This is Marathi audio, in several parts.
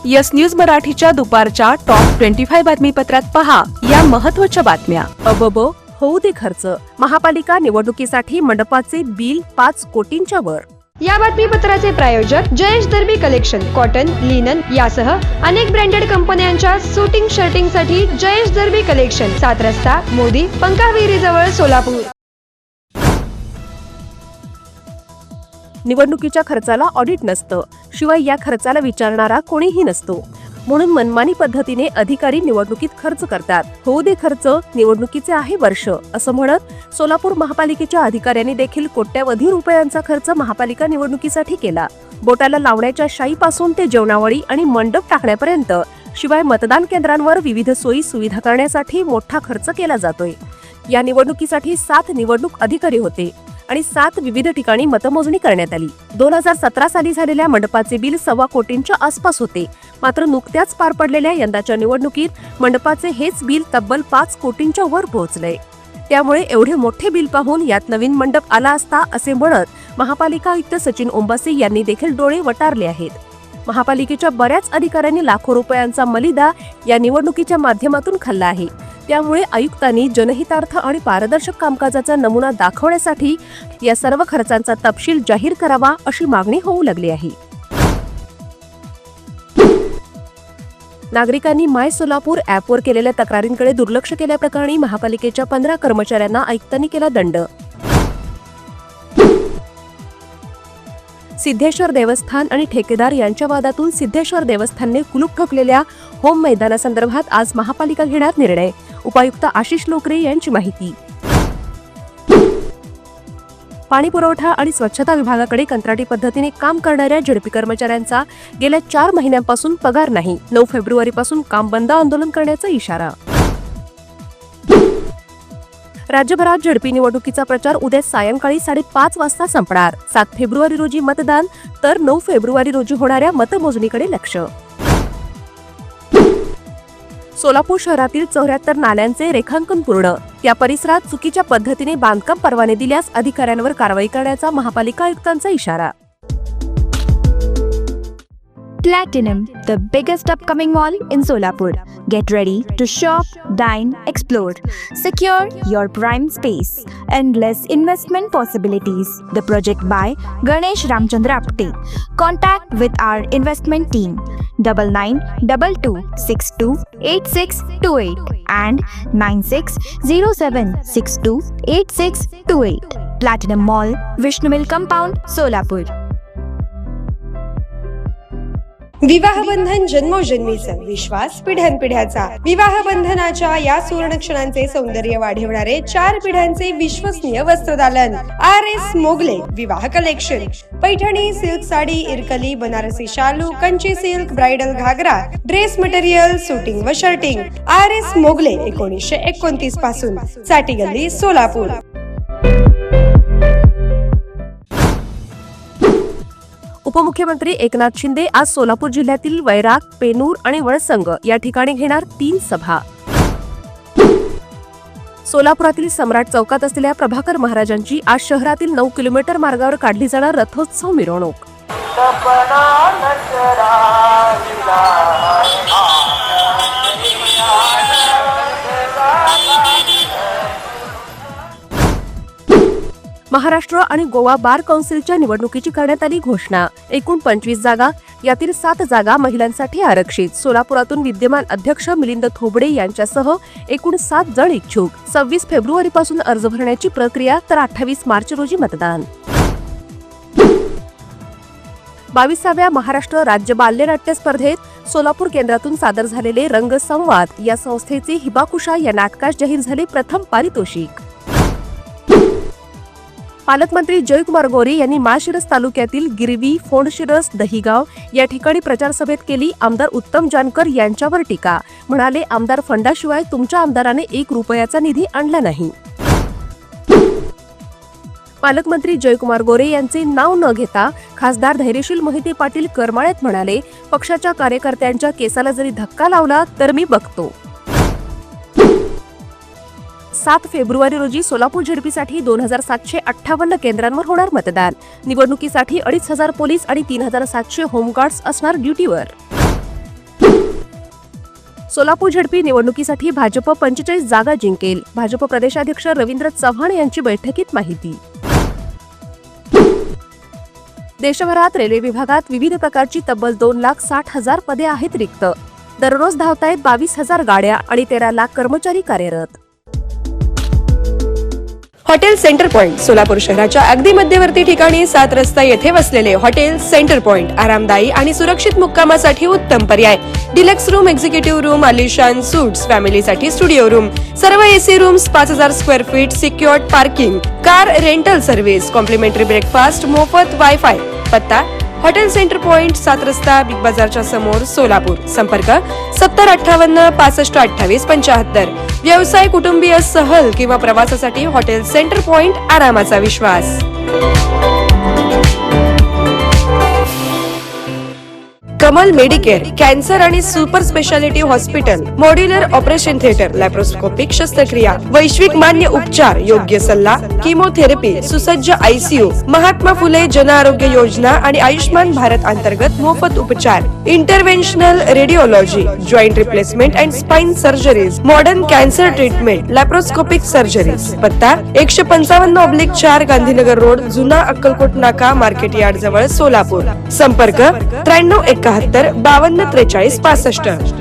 यस न्यूज मराठीच्या दुपारच्या टॉप 25 बातमीपत्रात पहा या महत्त्वाच्या बातम्या। होऊ दे खर्च, महापालिका निवडणुकीसाठी मंडपाचे बिल 5 कोटींच्या वर। या बातमीपत्राचे प्रायोजक जयेश दर्बी कलेक्शन, कॉटन, लिनन यासह अनेक ब्रँडेड कंपन्यांच्या शूटिंग शर्टिंग साठी जयेश दर्बी कलेक्शन, 7 रस्ता मोदी पंकाविहिरी जवळ सोलापूर। निवडणुकीच्या खर्चाला ऑडिट नसतं, शिवाय या खर्चाला विचारणारा कोणीही नसतो, म्हणून मनमानी पद्धतीने अधिकारी निवडणुकीत खर्च करतात। होऊ दे खर्च, निवडणुकीचे आहे वर्ष असं म्हणत सोलापूर महापालिकेच्या अधिकाऱ्यांनी देखील कोट्यवधी रुपयांचा खर्च महापालिका निवडणुकीसाठी केला। बोटाला लावण्याच्या शाईपासून ते जेवणावळी आणि मंडप टाकण्यापर्यंत, शिवाय मतदान केंद्रांवर विविध सोयी सुविधा करण्यासाठी मोठा खर्च केला जातोय। या निवडणुकीसाठी 7 निवडणूक अधिकारी होते आणि 7 विविध ठिकाणी मतमोजणी करण्यात आली। 2017 साली झालेल्या मंडपाचे बिल 1.25 कोटींच्या आसपास होते, मात्र नुकत्याच पार पडलेल्या यंदाच्या निवडणुकीत मंडपाचे हेच बिल तब्बल 5 कोटींच्या वर पोहोचले। त्यामुळे एवढे मोठे बिल पाहून यात नवीन मंडप आला असता असे म्हणत महापालिका आयुक्त सचिन ओंबासे यांनी देखील डोळे वटारले आहेत। महापालिकेच्या बऱ्याच अधिकाऱ्यांनी लाखो रुपयांचा मलिदा या निवडणुकीच्या माध्यमातून खाल्ला आहे। त्यामुळे आयुक्तांनी जनहितार्थ आणि पारदर्शक कामकाजाचा नमुना दाखवण्यासाठी या सर्व खर्चांचा तपशील जाहीर करावा अशी मागणी होऊ लागली आहे। नागरिकांनी माय सोलापूर ॲपवर केलेल्या तक्रारींकडे दुर्लक्ष केल्याप्रकरणी महापालिकेच्या 15 कर्मचाऱ्यांना आयुक्तांनी केला दंड। सिद्धेश्वर देवस्थान आणि ठेकेदार यांच्या वादातून सिद्धेश्वर देवस्थानने कुलूप ठोकलेल्या होम मैदानासंदर्भात आज महापालिका घेणार निर्णय, उपायुक्त आशिष लोकरे यांची माहिती। पाणी पुरवठा आणि स्वच्छता विभागाकडे कंत्राटी पद्धतीने काम करणाऱ्या झेडपी कर्मचाऱ्यांचा गेल्या 4 महिन्यांपासून पगार नाही। 9 फेब्रुवारीपासून काम बंद आंदोलन करण्याचा इशारा। राज्यभरात झेडपी निवडणुकीचा प्रचार उद्या सायंकाळी 5:30 वाजता संपणार। 7 फेब्रुवारी रोजी मतदान, तर 9 फेब्रुवारी रोजी होणाऱ्या मतमोजणीकडे लक्ष। सोलापूर शहरातील 74 नाल्यांचे रेखांकन पूर्ण, त्या परिसरात चुकीच्या पद्धतीने बांधकाम परवाने दिल्यास अधिकाऱ्यांवर कारवाई करण्याचा महापालिका आयुक्तांचा इशारा। Platinum, the biggest upcoming mall in Solapur. Get ready to shop, dine, explore. Secure your prime space. Endless investment possibilities. The project by Ganesh Ramchandra Apte. Contact with our investment team 9922628628 and 9607628628. Platinum Mall, Vishnu Mill Compound, Solapur. विवाह बंधन जन्मोजन्मीचं, विश्वास पिढ्यानपिढ्याचा। विवाह बंधनाच्या या सुवर्ण क्षणांचे सौंदर्य वाढवणारे 4 पिढ्यांचे विश्वसनीय वस्त्रदालन RS मोगले विवाह कलेक्शन। पैठणी, सिल्क साडी, इरकली, बनारसी शालू, कंची सिल्क, ब्राइडल घागरा, ड्रेस मटेरियल, शूटिंग व शर्टिंग। RS मोगले 1929 पासून, साठी गल्ली, सोलापूर। उपमुख्यमंत्री एकनाथ शिंदे आज सोलापूर जिल्ह्यातील वैराग, पेनूर आणि वळसंग या ठिकाणी घेणार 3 सभा। सोलापुरातील सम्राट चौकात असलेल्या प्रभाकर महाराजांची आज शहरातील 9 किलोमीटर मार्गावर काढली जाणार रथोत्सव मिरवणूक। महाराष्ट्र आणि गोवा बार कौन्सिलच्या निवडणुकीची करण्यात आली घोषणा। एकूण 25 जागा, यातील 7 जागा महिलांसाठी आरक्षित। सोलापुरातून विद्यमान अध्यक्ष मिलिंद थोबडे यांच्यासह एकूण 7 जण इच्छुक। 26 फेब्रुवारीपासून अर्ज भरण्याची प्रक्रिया, तर 28 मार्च रोजी मतदान। 22व्या महाराष्ट्र राज्य बाल्यनाट्य स्पर्धेत सोलापूर केंद्रातून सादर झालेले रंगसंवाद या संस्थेचे हिबाकुशा या नाटकास जाहीर झाले प्रथम पारितोषिक। पालकमंत्री जयकुमार गोरे यांनी माळशिरस तालुक्यातील गिरवी, फोंडशिरस, दहिगाव या ठिकाणी प्रचार सभेत केली आमदार उत्तम जानकर यांच्यावर टीका। म्हणाले, आमदार फंडाशिवाय तुमच्या आमदाराने 1 रुपयाचा निधी आणला नाही। पालकमंत्री जयकुमार गोरे यांचे नाव न घेता खासदार धैर्यशील मोहिते पाटील करमाळ्यात म्हणाले, पक्षाच्या कार्यकर्त्यांच्या केसाला जरी धक्का लावला तर मी बघतो। 7 फेब्रुवारी रोजी सोलापूर झेडपीसाठी 2758 केंद्रांवर होणार मतदान। निवडणुकीसाठी 2500 पोलीस आणि 3700 होमगार्ड्स असणार ड्युटीवर। सोलापूर झडपी निवडणुकीसाठी भाजप 45 जागा जिंकेल. भाजप प्रदेशाध्यक्ष रवींद्र चव्हाण यांची बैठकीत माहिती. देशभरात रेल्वे विभागात विविध प्रकारची तब्बल 2,60,000 पदे आहेत रिक्त. दररोज धावतायत 22,000 गाड्या आणि 13 लाख कर्मचारी कार्यरत. हॉटेल सेंटर पॉइंट सोलापूर शहराच्या अगदी मध्यवर्ती ठिकाणी 7 रस्ता येथे वसलेले हॉटेल सेंटर पॉइंट आरामदायी आणि सुरक्षित मुक्कामासाठी उत्तम पर्याय. डिलक्स रूम, एक्झिक्युटिव्ह रूम, आलिशान सूट्स, फॅमिलीसाठी स्टुडिओ रूम, सर्व AC rooms, 5,000 square feet, secured parking, car rental service, complimentary breakfast, मोफत वायफाय. पत्ता हॉटेल सेंटर पॉइंट, 7 रस्ता, बिग बाजारच्या समोर, सोलापूर. संपर्क 7058 65 28 75. व्यवसाय, कुटुंबीय, सहल किंवा प्रवासासाठी हॉटेल सेंटर पॉइंट आरामाचा विश्वास. कमल मेडिकेअर, कॅन्सर आणि super speciality hospital, modular operation theatre, laparoscopic शस्त्रक्रिया, वैश्विक मान्य उपचार, योग्य सल्ला, किमोथेरपी, सुसज्ज आयसीयू, महात्मा फुले जन आरोग्य योजना आणि आयुष्मान भारत अंतर्गत मोफत उपचार, interventional radiology, joint replacement and spine surgeries, modern cancer treatment, laparoscopic surgeries. पत्ता 155/4 गांधीनगर रोड, जुना अक्कलकोट नाका, मार्केट यार्ड जवळ, सोलापूर. संपर्क 9371 52 43 65.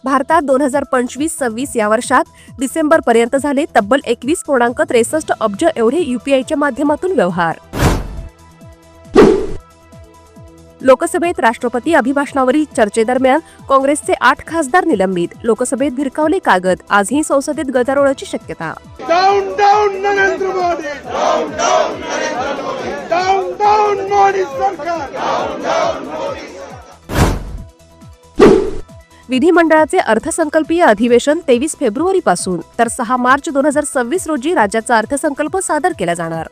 भारतात 2025-26 या वर्षात डिसेंबर पर्यंत झाले तब्बल 21.63 अब्ज एवढे UPIच्या माध्यमातून व्यवहार. लोकसभेत राष्ट्रपती अभिभाषणावरील चर्चेदरम्यान काँग्रेसचे 8 खासदार निलंबित. लोकसभेत भिरकावले कागद. आजही संसदेत गदारोळाची शक्यता. Down, down, Narendra Modi. Down, down, Narendra Modi. Down, down, Modi Sarkar. Down, down, Modi. विधिमंडळाचे अर्थसंकल्पीय अधिवेशन 23 फेब्रुवारीपासून तर 6 मार्च 2026 रोजी राज्याचा अर्थसंकल्प सादर केला जाणार.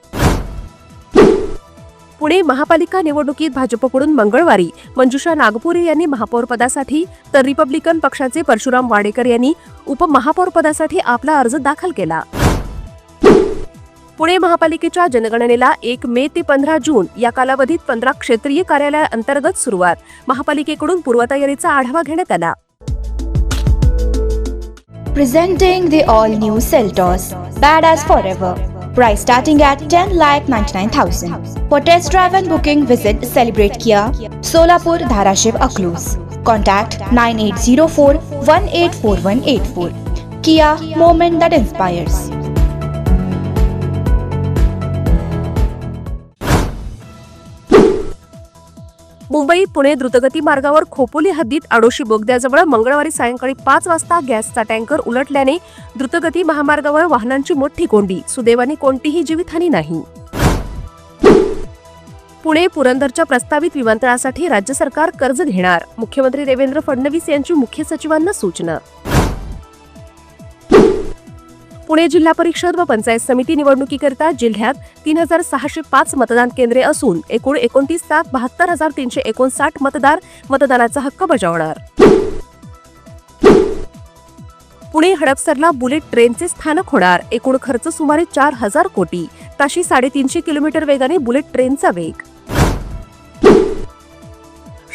पुणे महापालिका निवडणुकीत भाजपकडून मंगळवारी मंजुषा नागपुरे यांनी महापौरपदासाठी तर रिपब्लिकन पक्षाचे परशुराम वाडेकर यांनी उपमहापौरपदासाठी आपला अर्ज दाखल केला. पुणे महापालिकेच्या जनगणनेला 1 मे ते 15 जून या कालावधीत 15 क्षेत्रीय कार्यालयांतर्गत सुरुवात. महापालिकेकडून पूर्वतयारीचा आढावा घेण्यात आला. Presenting the all-new Seltos, badass forever. Price starting at 10,99,000. For test drive and booking, visit Celebrate Kia, Solapur, Dharashiv, Aklus. Contact 9804 184184. Kia, moment that inspires. Mumbai Pune द्रुतगती मार्गावर खोपोली हद्दीत आडोशी बोगद्याजवळ मंगळवारी सायंकाळी 5 वाजता गॅसचा टँकर उलटल्याने द्रुतगती महामार्गावर वाहनांची मोठी कोंडी. सुदैवाने कोणतीही जीवितहानी नाही. पुणे पुरंदरच्या प्रस्तावित विमानतळासाठी राज्य सरकार कर्ज घेणार. मुख्यमंत्री देवेंद्र फडणवीस यांची मुख्य सचिवांना सूचना. पुणे जिल्हा परिषद व पंचायत समिती निवडणुकीकरिता जिल्ह्यात 3,605 मतदान केंद्रे असून एकूण 29,72,359 मतदार मतदानाचा हक्क बजावणार. पुणे हडपसरला बुलेट ट्रेनचे स्थानक होणार. एकूण खर्च सुमारे 4,000 कोटी. ताशी 350 किलोमीटर वेगाने बुलेट ट्रेनचा वेग.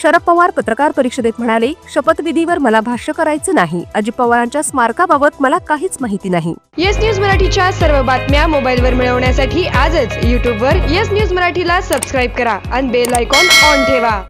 शरद पवार पत्रकार परिषदेत म्हणाले, शपथविधीवर मला भाष्य करायचं नाही. अजित पवारांच्या स्मारकाबाबत मला काहीच माहिती नाही. येस न्यूज मराठीच्या सर्व बातम्या मोबाईलवर मिळवण्यासाठी आजच YouTubeवर येस न्यूज मराठीला सबस्क्राईब करा आणि बेल आयकॉन ऑन ठेवा.